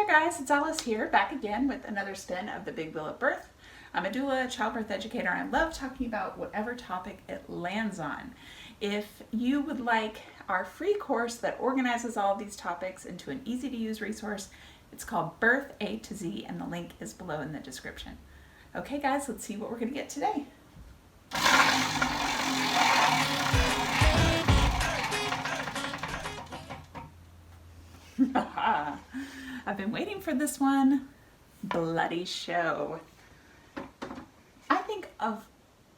there guys, it's Alice here, back again with another spin of the Big Wheel of Birth. I'm a doula, childbirth educator, and I love talking about whatever topic it lands on. If you would like our free course that organizes all of these topics into an easy to use resource, it's called Birth A to Z, and the link is below in the description. Okay guys, let's see what we're going to get today. I've been waiting for this one. Bloody show. I think of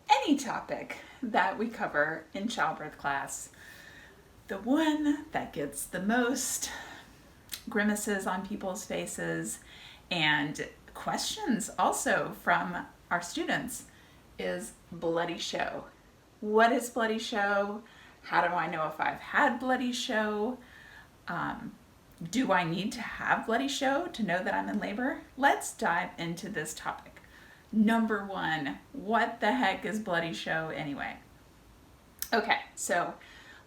any topic that we cover in childbirth class, the one that gets the most grimaces on people's faces and questions also from our students is bloody show. What is bloody show? How do I know if I've had bloody show? Do I need to have bloody show to know that I'm in labor? Let's dive into this topic. Number one, what the heck is bloody show anyway? Okay, so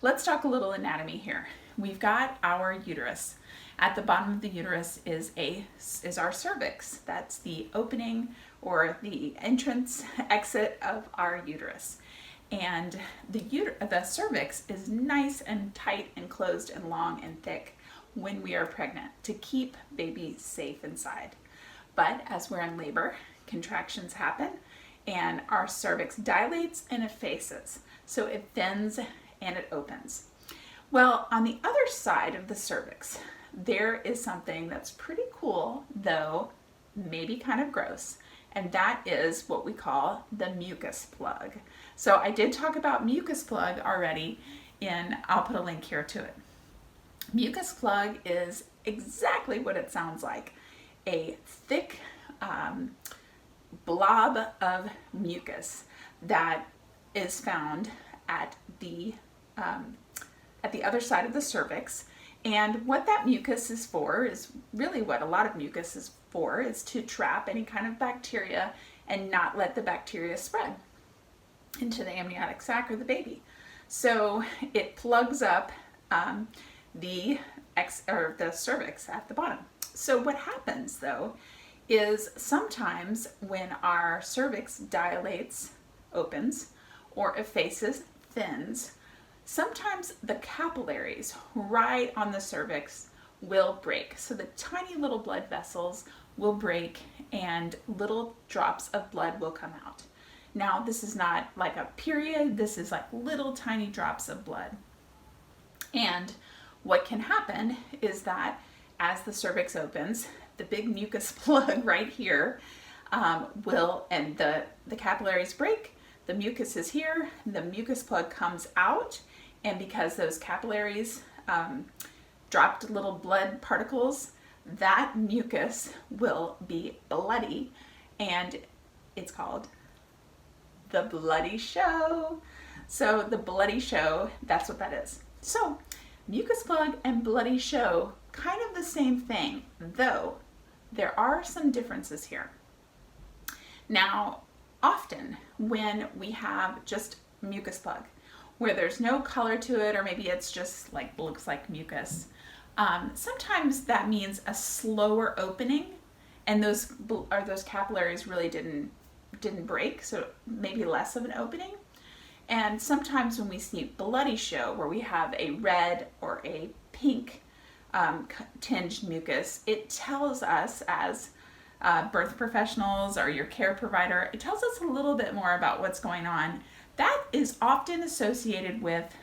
let's talk a little anatomy here. We've got our uterus. At the bottom of the uterus is our cervix. That's the opening or the entrance exit of our uterus. And the cervix is nice and tight and closed and long and thick when we are pregnant to keep baby safe inside. But as we're in labor, contractions happen and our cervix dilates and effaces. So it thins and it opens. Well, on the other side of the cervix, there is something that's pretty cool, though maybe kind of gross, and that is what we call the mucus plug. So I did talk about mucus plug already, I'll put a link here to it. Mucus plug is exactly what it sounds like, a thick blob of mucus that is found at the other side of the cervix. And what that mucus is for is really what a lot of mucus is for, is to trap any kind of bacteria and not let the bacteria spread into the amniotic sac or the baby. So it plugs up the cervix at the bottom. So what happens though is sometimes when our cervix dilates, opens, or effaces, thins, sometimes the capillaries right on the cervix will break. So the tiny little blood vessels will break and little drops of blood will come out. Now, this is not like a period, this is like little tiny drops of blood. And what can happen is that as the cervix opens, the big mucus plug right here and the capillaries break, the mucus is here, the mucus plug comes out, and because those capillaries dropped little blood particles, that mucus will be bloody, and it's called the bloody show. So the bloody show, that's what that is. So mucus plug and bloody show, kind of the same thing, though there are some differences here. Now, often when we have just mucus plug, where there's no color to it, or maybe it's just like looks like mucus, sometimes that means a slower opening, and those capillaries really didn't break, so maybe less of an opening. And sometimes when we see bloody show, where we have a red or a pink tinged mucus, it tells us as birth professionals or your care provider, it tells us a little bit more about what's going on. That is often associated with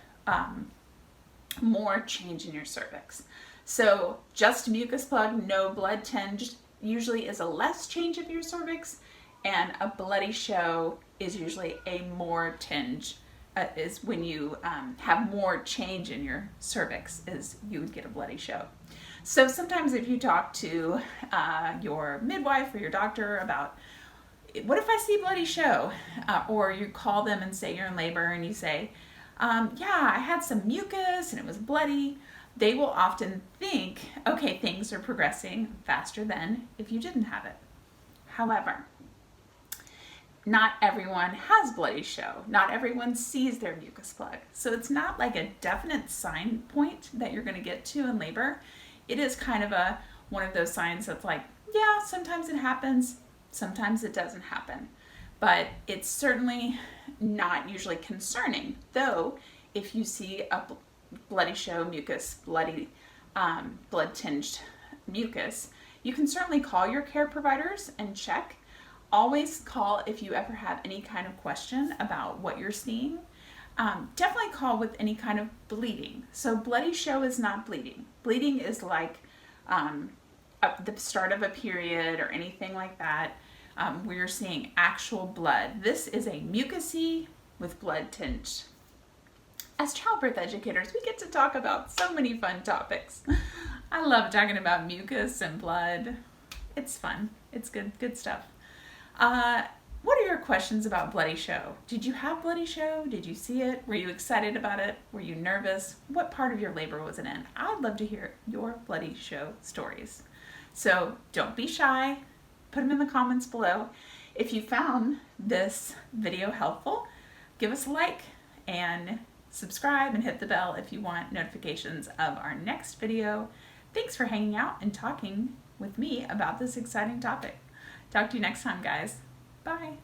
more change in your cervix. So just mucus plug, no blood tinged, usually is a less change of your cervix, and a bloody show is usually a more tinge, is when you have more change in your cervix, is you would get a bloody show. So sometimes if you talk to your midwife or your doctor about, what if I see bloody show? Or you call them and say you're in labor and you say, yeah, I had some mucus and it was bloody. They will often think, okay, things are progressing faster than if you didn't have it. However, not everyone has bloody show. Not everyone sees their mucus plug. So it's not like a definite sign point that you're going to get to in labor. It is kind of a, one of those signs that's like, yeah, sometimes it happens, sometimes it doesn't happen. But it's certainly not usually concerning, though if you see a bloody show mucus, blood tinged mucus, you can certainly call your care providers and check. Always call if you ever have any kind of question about what you're seeing. Definitely call with any kind of bleeding. So bloody show is not bleeding. Bleeding is like the start of a period or anything like that. We're seeing actual blood. This is a mucusy with blood tinge. As childbirth educators, we get to talk about so many fun topics. I love talking about mucus and blood. It's fun. It's good stuff. What are your questions about bloody show? Did you have bloody show? Did you see it? Were you excited about it? Were you nervous? What part of your labor was it in? I'd love to hear your bloody show stories. So don't be shy. Put them in the comments below. If you found this video helpful, give us a like and subscribe and hit the bell if you want notifications of our next video. Thanks for hanging out and talking with me about this exciting topic. Talk to you next time, guys. Bye.